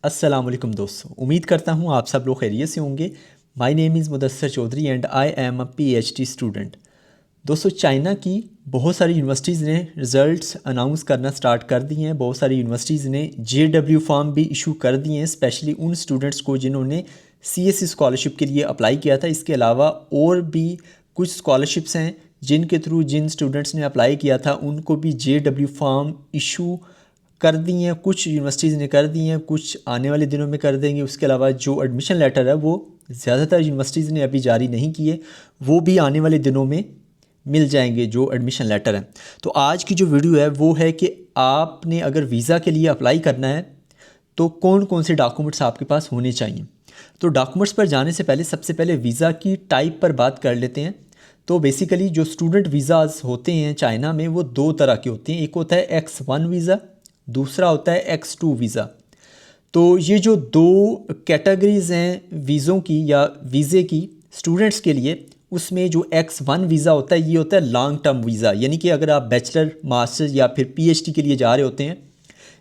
अस्सलाम वालेकुम दोस्तों, उम्मीद करता हूँ आप सब लोग खैरियत से होंगे। My name is Mudassar Chaudhary and I am a PhD student. दोस्तों, चाइना की बहुत सारी यूनिवर्सिटीज़ ने रिज़ल्ट्स अनाउंस करना स्टार्ट कर दिए हैं। बहुत सारी यूनिवर्सिटीज़ ने JW फॉर्म भी इशू कर दिए हैं, स्पेशली उन स्टूडेंट्स को जिन्होंने CSE स्कॉलरशिप के लिए अप्लाई किया था। इसके अलावा और भी कुछ स्कॉलरशिप्स हैं जिनके थ्रू जिन स्टूडेंट्स ने अप्लाई किया था उनको भी JW फॉर्म इशू कर दी हैं। कुछ यूनिवर्सिटीज़ ने कर दी हैं, कुछ आने वाले दिनों में कर देंगे। उसके अलावा जो एडमिशन लेटर है वो ज़्यादातर यूनिवर्सिटीज़ ने अभी जारी नहीं किए, वो भी आने वाले दिनों में मिल जाएंगे जो एडमिशन लेटर हैं। तो आज की जो वीडियो है वो है कि आपने अगर वीज़ा के लिए अप्लाई करना है तो कौन कौन से डॉक्यूमेंट्स आपके पास होने चाहिए। तो डॉक्यूमेंट्स पर जाने से पहले सबसे पहले वीज़ा की टाइप पर बात कर लेते हैं। तो बेसिकली जो स्टूडेंट वीज़ाज़ होते हैं चाइना में वो दो तरह के होते हैं। एक होता है X1 वीज़ा, दूसरा होता है X2 वीज़ा। तो ये जो दो कैटेगरीज़ हैं वीज़ों की या वीज़े की स्टूडेंट्स के लिए, उसमें जो X1 वीज़ा होता है ये होता है लॉन्ग टर्म वीज़ा, यानी कि अगर आप बैचलर, मास्टर या फिर PhD के लिए जा रहे होते हैं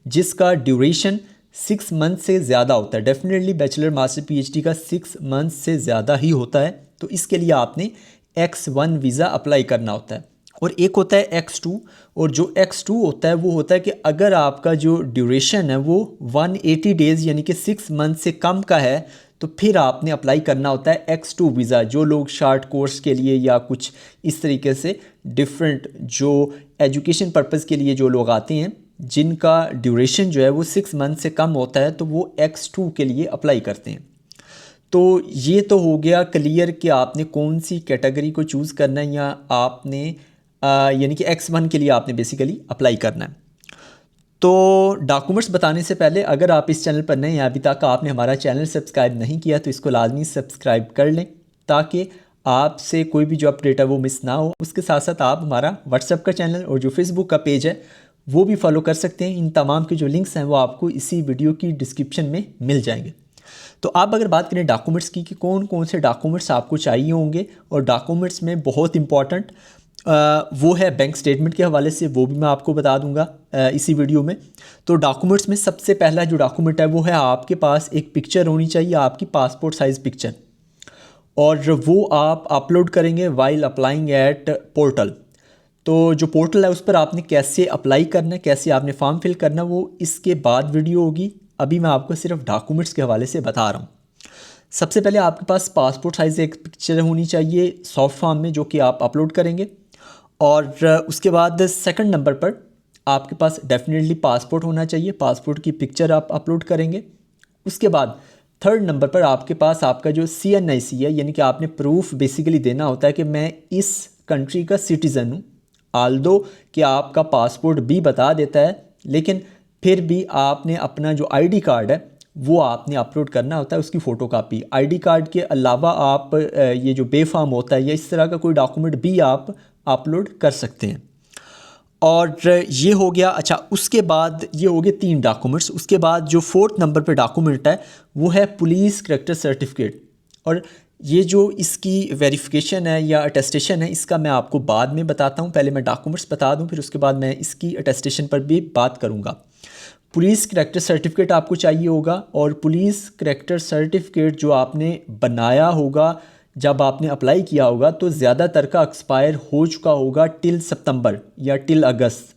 जिसका ड्यूरेशन 6 मंथ से ज़्यादा होता है। डेफिनेटली बैचलर, मास्टर, PhD का 6 मंथ से ज़्यादा ही होता है, तो इसके लिए आपने X1 वीज़ा अप्लाई करना होता है। और एक होता है X2, और जो X2 होता है वो होता है कि अगर आपका जो ड्यूरेशन है वो 180 डेज़ यानी कि 6 मंथ से कम का है तो फिर आपने अप्लाई करना होता है X2 वीज़ा। जो लोग शार्ट कोर्स के लिए या कुछ इस तरीके से डिफरेंट जो एजुकेशन पर्पज़ के लिए जो लोग आते हैं जिनका ड्यूरेशन जो है वो 6 मंथ से कम होता है तो वो X2 के लिए अप्लाई करते हैं। तो ये तो हो गया क्लियर कि आपने कौन सी कैटेगरी को चूज़ करना है, या आपने यानी कि X1 के लिए आपने बेसिकली अप्लाई करना है। तो डॉक्यूमेंट्स बताने से पहले अगर आप इस चैनल पर नए हैं, अभी तक आपने हमारा चैनल सब्सक्राइब नहीं किया तो इसको लाजमी सब्सक्राइब कर लें ताकि आपसे कोई भी जो अपडेट है वो मिस ना हो। उसके साथ साथ आप हमारा व्हाट्सएप का चैनल और जो फेसबुक का पेज है वो भी फॉलो कर सकते हैं। इन तमाम के जो लिंक्स हैं वो आपको इसी वीडियो की डिस्क्रिप्शन में मिल जाएंगे। तो आप अगर बात करें डॉक्यूमेंट्स की कि कौन कौन से डॉक्यूमेंट्स आपको चाहिए होंगे, और डॉक्यूमेंट्स में बहुत इंपॉर्टेंट वो है बैंक स्टेटमेंट के हवाले से, वो भी मैं आपको बता दूंगा इसी वीडियो में। तो डॉक्यूमेंट्स में सबसे पहला जो डॉक्यूमेंट है वो है आपके पास एक पिक्चर होनी चाहिए, आपकी पासपोर्ट साइज़ पिक्चर, और वो आप अपलोड करेंगे वाइल अप्लाइंग एट पोर्टल। तो जो पोर्टल है उस पर आपने कैसे अप्लाई करना है, कैसे आपने फॉर्म फिल करना है, वो इसके बाद वीडियो होगी। अभी मैं आपको सिर्फ डॉक्यूमेंट्स के हवाले से बता रहा हूँ। सबसे पहले आपके पास पासपोर्ट साइज़ एक पिक्चर होनी चाहिए सॉफ्ट फॉर्म में, जो कि आप अपलोड करेंगे। और उसके बाद सेकंड नंबर पर आपके पास डेफिनेटली पासपोर्ट होना चाहिए, पासपोर्ट की पिक्चर आप अपलोड करेंगे। उसके बाद थर्ड नंबर पर आपके पास आपका जो CNIC है, यानी कि आपने प्रूफ बेसिकली देना होता है कि मैं इस कंट्री का सिटीज़न हूँ। आल्दो कि आपका पासपोर्ट भी बता देता है, लेकिन फिर भी आपने अपना जो ID कार्ड है वो आपने अपलोड करना होता है, उसकी फ़ोटोकॉपी। ID कार्ड के अलावा आप ये जो बे फॉर्म होता है या इस तरह का कोई डॉक्यूमेंट भी आप अपलोड कर सकते हैं। और ये हो गया। अच्छा, उसके बाद ये हो गए 3 डॉक्यूमेंट्स। उसके बाद जो 4th नंबर पे डॉक्यूमेंट है वो है पुलिस करैक्टर सर्टिफिकेट। और ये जो इसकी वेरिफिकेशन है या अटेस्टेशन है इसका मैं आपको बाद में बताता हूँ। पहले मैं डॉक्यूमेंट्स बता दूँ, फिर उसके बाद मैं इसकी अटेस्टेशन पर भी बात करूँगा। पुलिस करैक्टर सर्टिफिकेट आपको चाहिए होगा, और पुलिस करैक्टर सर्टिफिकेट जो आपने बनाया होगा जब आपने अप्लाई किया होगा तो ज़्यादातर का एक्सपायर हो चुका होगा टिल सितंबर या टिल अगस्त।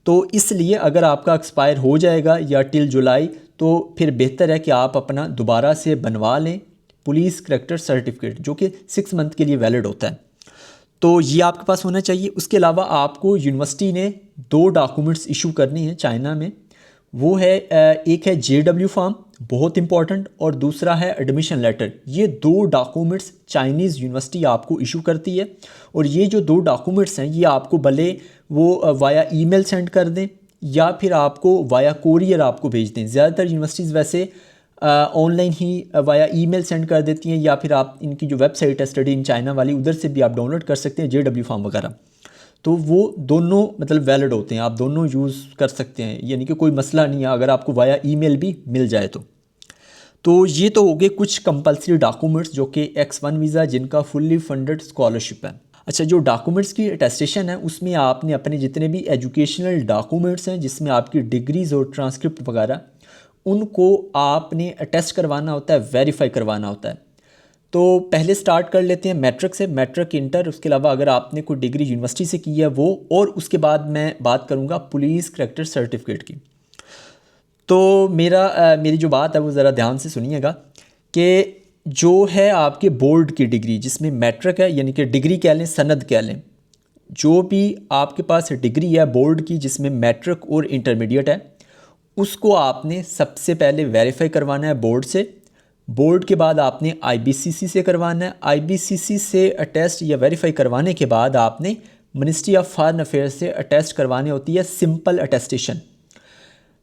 तो इसलिए अगर आपका एक्सपायर हो जाएगा या टिल जुलाई तो फिर बेहतर है कि आप अपना दोबारा से बनवा लें पुलिस करैक्टर सर्टिफिकेट, जो कि 6 मंथ के लिए वैलिड होता है। तो ये आपके पास होना चाहिए। उसके अलावा आपको यूनिवर्सिटी ने 2 डॉक्यूमेंट्स इशू करने हैं चाइना में। वो है एक है JW फॉर्म, बहुत इंपॉर्टेंट, और दूसरा है एडमिशन लेटर। ये 2 डॉक्यूमेंट्स चाइनीज़ यूनिवर्सिटी आपको इशू करती है, और ये जो 2 डॉक्यूमेंट्स हैं ये आपको भले वो वाया ईमेल सेंड कर दें या फिर आपको वाया कोरियर आपको भेज दें। ज़्यादातर यूनिवर्सिटीज़ वैसे ऑनलाइन ही वाया ईमेल सेंड कर देती हैं, या फिर आप इनकी जो वेबसाइट है स्टडी इन चाइना वाली उधर से भी आप डाउनलोड कर सकते हैं JW फॉर्म वगैरह। तो वो दोनों मतलब वैलिड होते हैं, आप दोनों यूज़ कर सकते हैं, यानी कि कोई मसला नहीं है अगर आपको वाया ईमेल भी मिल जाए तो ये तो हो गए कुछ कंपलसरी डॉक्यूमेंट्स जो कि X1 वीज़ा जिनका फुल्ली फंडेड स्कॉलरशिप है। अच्छा, जो डॉक्यूमेंट्स की अटेस्टेशन है उसमें आपने अपने जितने भी एजुकेशनल डॉक्यूमेंट्स हैं जिसमें आपकी डिग्रीज़ और ट्रांसक्रिप्ट वगैरह उनको आपने अटेस्ट करवाना होता है, वेरीफाई करवाना होता है। तो पहले स्टार्ट कर लेते हैं मैट्रिक से, मैट्रिक इंटर, उसके अलावा अगर आपने कोई डिग्री यूनिवर्सिटी से की है वो, और उसके बाद मैं बात करूँगा पुलिस करैक्टर सर्टिफिकेट की। तो मेरी जो बात है वो ज़रा ध्यान से सुनिएगा कि जो है आपके बोर्ड की डिग्री जिसमें मैट्रिक है, यानी कि डिग्री कह लें, सनद कह लें, जो भी आपके पास डिग्री है बोर्ड की जिसमें मैट्रिक और इंटरमीडिएट है, उसको आपने सबसे पहले वेरीफाई करवाना है बोर्ड से। बोर्ड के बाद आपने आईबीसीसी से करवाना है। आईबीसीसी से अटेस्ट या वेरीफाई करवाने के बाद आपने मिनिस्ट्री ऑफ फॉरेन अफेयर्स से अटेस्ट करवानी होती है सिंपल अटेस्टेशन।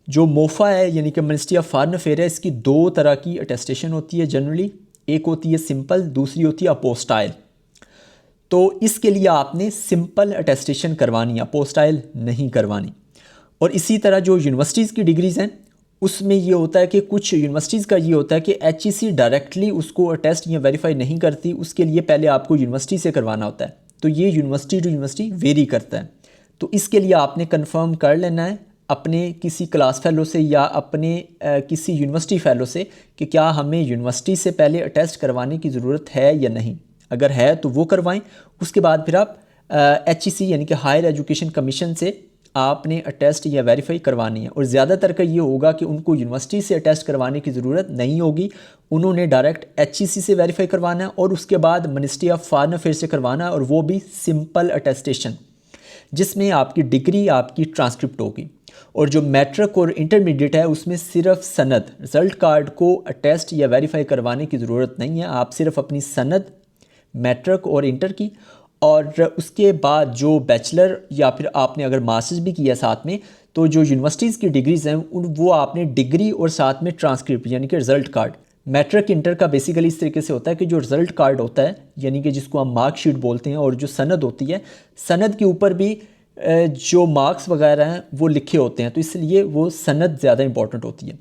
जो मोफा है यानी कि मिनिस्ट्री ऑफ फॉरेन अफेयर है, इसकी दो तरह की अटेस्टेशन होती है जनरली, एक होती है सिंपल, दूसरी होती है अपोस्टाइल। तो इसके लिए आपने सिंपल अटेस्टेशन करवानी है, अपोस्टाइल नहीं करवानी। और इसी तरह जो यूनिवर्सिटीज़ की डिग्रीज़ हैं उसमें ये होता है कि कुछ यूनिवर्सिटीज़ का ये होता है कि एचईसी डायरेक्टली उसको अटेस्ट या वेरीफाई नहीं करती, उसके लिए पहले आपको यूनिवर्सिटी से करवाना होता है। तो ये यूनिवर्सिटी टू यूनिवर्सिटी वेरी करता है। तो इसके लिए आपने कंफर्म कर लेना है अपने किसी क्लास फेलो से या अपने किसी यूनिवर्सिटी फेलो से कि क्या हमें यूनिवर्सिटी से पहले अटेस्ट करवाने की ज़रूरत है या नहीं। अगर है तो वो करवाएं। उसके बाद फिर आप एचईसी यानी कि हायर एजुकेशन कमीशन से आपने अटेस्ट या वेरीफाई करवानी है। और ज़्यादातर का ये होगा कि उनको यूनिवर्सिटी से अटेस्ट करवाने की ज़रूरत नहीं होगी, उन्होंने डायरेक्ट एचईसी से वेरीफाई करवाना है और उसके बाद मिनिस्ट्री ऑफ फॉरेन अफेयर्स से करवाना है, और वो भी सिंपल अटेस्टेशन जिसमें आपकी डिग्री आपकी ट्रांसक्रिप्ट होगी। और जो मैट्रिक और इंटरमीडिएट है उसमें सिर्फ सनद, रिज़ल्ट कार्ड को अटेस्ट या वेरीफाई करवाने की ज़रूरत नहीं है। आप सिर्फ अपनी सनद मैट्रिक और इंटर की, और उसके बाद जो बैचलर या फिर आपने अगर मास्टर्स भी किया साथ में, तो जो यूनिवर्सिटीज़ की डिग्रीज़ हैं वो आपने डिग्री और साथ में ट्रांसक्रिप्ट यानी कि रिज़ल्ट कार्ड। मैट्रिक इंटर का बेसिकली इस तरीके से होता है कि जो रिज़ल्ट कार्ड होता है यानी कि जिसको हम मार्कशीट बोलते हैं, और जो सनद होती है, सनद के ऊपर भी जो मार्क्स वगैरह हैं वो लिखे होते हैं, तो इसलिए वो सनद ज़्यादा इंपॉर्टेंट होती है।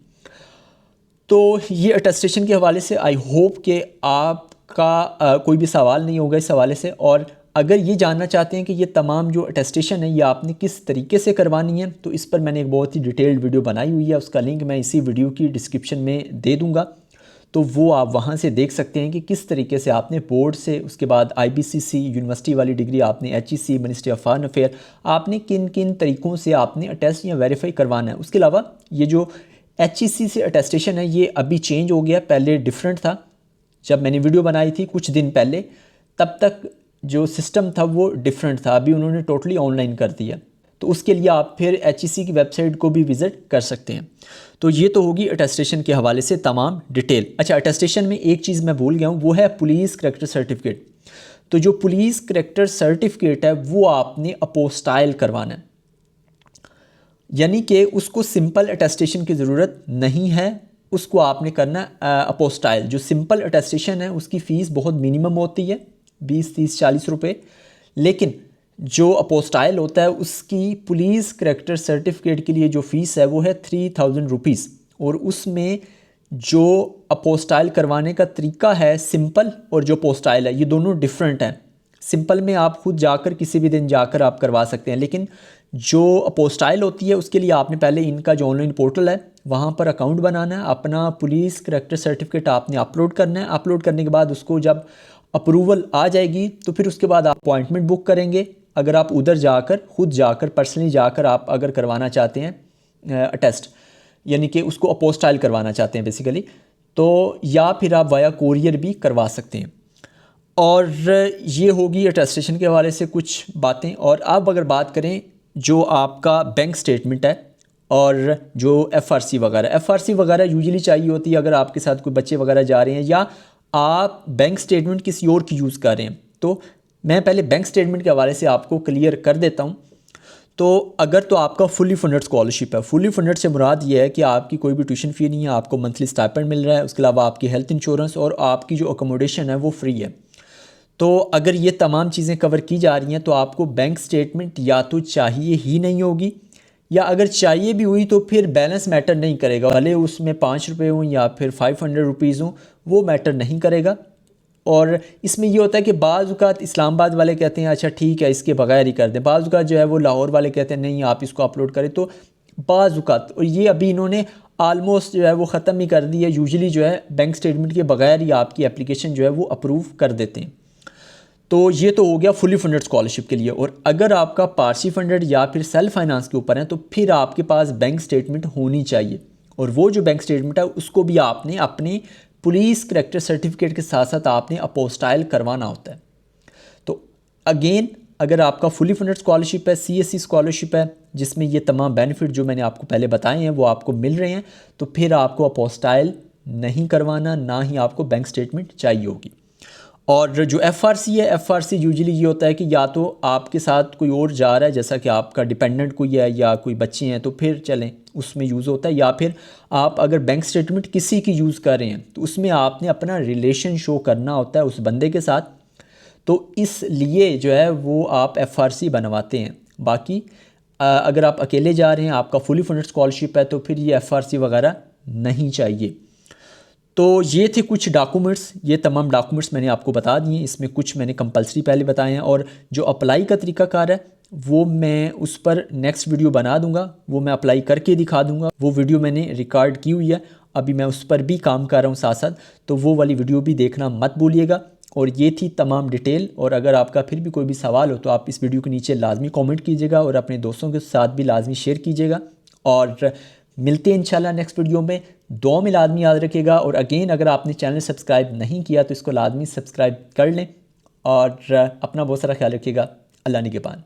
तो ये अटेस्टेशन के हवाले से आई होप कि आपका कोई भी सवाल नहीं होगा इस हवाले से। और अगर ये जानना चाहते हैं कि ये तमाम जो अटेस्टेशन है ये आपने किस तरीके से करवानी है, तो इस पर मैंने एक बहुत ही डिटेल्ड वीडियो बनाई हुई है, उसका लिंक मैं इसी वीडियो की डिस्क्रिप्शन में दे दूँगा। तो वो आप वहाँ से देख सकते हैं कि किस तरीके से आपने बोर्ड से, उसके बाद आईबीसीसी यूनिवर्सिटी वाली डिग्री, आपने HEC ministry of foreign affair, आपने किन किन तरीक़ों से आपने अटेस्ट या वेरीफाई करवाना है। उसके अलावा ये जो एचईसी से अटेस्टेशन है ये अभी चेंज हो गया, पहले डिफरेंट था। जब मैंने वीडियो बनाई थी कुछ दिन पहले, तब तक जो सिस्टम था वो डिफरेंट था, अभी उन्होंने टोटली ऑनलाइन कर दिया। तो उसके लिए आप फिर एचईसी की वेबसाइट को भी विज़िट कर सकते हैं। तो ये तो होगी अटेस्टेशन के हवाले से तमाम डिटेल। अच्छा, अटेस्टेशन में एक चीज़ मैं भूल गया हूँ, वो है पुलिस करैक्टर सर्टिफिकेट। तो जो पुलिस करैक्टर सर्टिफिकेट है वो आपने अपोस्टाइल करवाना है, यानी कि उसको सिंपल अटेस्टेशन की ज़रूरत नहीं है, उसको आपने करना अपोस्टाइल। जो सिंपल अटेस्टेशन है उसकी फ़ीस बहुत मिनिमम होती है, 20, 30, 40 रुपये, लेकिन जो अपोस्टाइल होता है उसकी पुलिस करैक्टर सर्टिफिकेट के लिए जो फ़ीस है वो है 3000 रुपीज़। और उसमें जो अपोस्टाइल करवाने का तरीका है, सिंपल और जो पोस्टाइल है, ये दोनों डिफरेंट हैं। सिंपल में आप खुद जाकर किसी भी दिन जाकर आप करवा सकते हैं, लेकिन जो अपोस्टाइल होती है उसके लिए आपने पहले इनका जो ऑनलाइन पोर्टल है वहाँ पर अकाउंट बनाना है, अपना पुलिस करैक्टर सर्टिफिकेट आपने अपलोड करना है। अपलोड करने के बाद उसको जब अप्रूवल आ जाएगी तो फिर उसके बाद आप अपॉइंटमेंट बुक करेंगे। अगर आप उधर जाकर खुद जाकर पर्सनली जाकर आप अगर करवाना चाहते हैं अटेस्ट, यानी कि उसको अपोस्टाइल करवाना चाहते हैं बेसिकली, तो या फिर आप वाया कोरियर भी करवा सकते हैं। और ये होगी अटेस्टेशन के हवाले से कुछ बातें। और अब अगर बात करें जो आपका बैंक स्टेटमेंट है और जो एफआरसी वगैरह यूजुअली चाहिए होती है अगर आपके साथ कोई बच्चे वगैरह जा रहे हैं या आप बैंक स्टेटमेंट किसी और की यूज़ कर रहे हैं। तो मैं पहले बैंक स्टेटमेंट के हवाले से आपको क्लियर कर देता हूँ। तो अगर तो आपका फुली फंडेड स्कॉलरशिप है, फुली फंडेड से मुराद ये है कि आपकी कोई भी ट्यूशन फ़ी नहीं है, आपको मंथली स्टाइपेंड मिल रहा है, उसके अलावा आपकी हेल्थ इंश्योरेंस और आपकी जो अकोमोडेशन है वो फ्री है। तो अगर ये तमाम चीज़ें कवर की जा रही हैं तो आपको बैंक स्टेटमेंट या तो चाहिए ही नहीं होगी, या अगर चाहिए भी हुई तो फिर बैलेंस मैटर नहीं करेगा, भले उसमें 5 रुपये हों या फिर 500 रुपीज़ हों, वो मैटर नहीं करेगा। और इसमें ये होता है कि बाज़ औक़ात इस्लामाबाद वाले कहते हैं अच्छा ठीक है इसके बगैर ही कर दें, बाज़ औक़ात जो है वो लाहौर वाले कहते हैं नहीं आप इसको अपलोड करें। तो बाज़ुकात, और ये अभी इन्होंने आलमोस्ट जो है वो ख़त्म ही कर दी है। यूजुअली जो है बैंक स्टेटमेंट के बगैर ही आपकी एप्लीकेशन जो है वो अप्रूव कर देते हैं। तो ये तो हो गया फुली फंडेड स्कॉलरशिप के लिए। और अगर आपका पार्शियल फंडेड या फिर सेल्फ फाइनेंस के ऊपर है तो फिर आपके पास बैंक स्टेटमेंट होनी चाहिए, और वो जो बैंक स्टेटमेंट है उसको भी आपने अपने पुलिस करैक्टर सर्टिफिकेट के साथ साथ आपने अपोस्टाइल करवाना होता है। तो अगेन अगर आपका फुली फंडेड स्कॉलरशिप है, CSC स्कॉलरशिप है, जिसमें ये तमाम बेनिफिट जो मैंने आपको पहले बताए हैं वो आपको मिल रहे हैं, तो फिर आपको अपोस्टाइल नहीं करवाना, ना ही आपको बैंक स्टेटमेंट चाहिए होगी। और जो FRC है, FRC यूजुअली ये होता है कि या तो आपके साथ कोई और जा रहा है, जैसा कि आपका डिपेंडेंट कोई है या कोई बच्चे हैं, तो फिर चलें उसमें यूज़ होता है, या फिर आप अगर बैंक स्टेटमेंट किसी की यूज़ कर रहे हैं तो उसमें आपने अपना रिलेशन शो करना होता है उस बंदे के साथ, तो इसलिए जो है वो आप FRC बनवाते हैं। बाकी अगर आप अकेले जा रहे हैं, आपका फुली फंडेड स्कॉलरशिप है, तो फिर ये FRC वगैरह नहीं चाहिए। तो ये थे कुछ डॉक्यूमेंट्स, ये तमाम डॉक्यूमेंट्स मैंने आपको बता दिए। इसमें कुछ मैंने कंपलसरी पहले बताए हैं, और जो अप्लाई का तरीकाकार है वो मैं उस पर नेक्स्ट वीडियो बना दूंगा, वो मैं अप्लाई करके दिखा दूंगा। वो वीडियो मैंने रिकॉर्ड की हुई है, अभी मैं उस पर भी काम कर रहा हूँ साथ साथ, तो वो वाली वीडियो भी देखना मत भूलिएगा। और ये थी तमाम डिटेल, और अगर आपका फिर भी कोई भी सवाल हो तो आप इस वीडियो के नीचे लाजमी कमेंट कीजिएगा और अपने दोस्तों के साथ भी लाजमी शेयर कीजिएगा। और मिलते हैं इंशाल्लाह नेक्स्ट वीडियो में। दुआ में लाजमी याद रखिएगा, और अगेन अगर आपने चैनल सब्सक्राइब नहीं किया तो इसको लाजमी सब्सक्राइब कर लें, और अपना बहुत सारा ख्याल रखिएगा। अल्लाह निगहबान।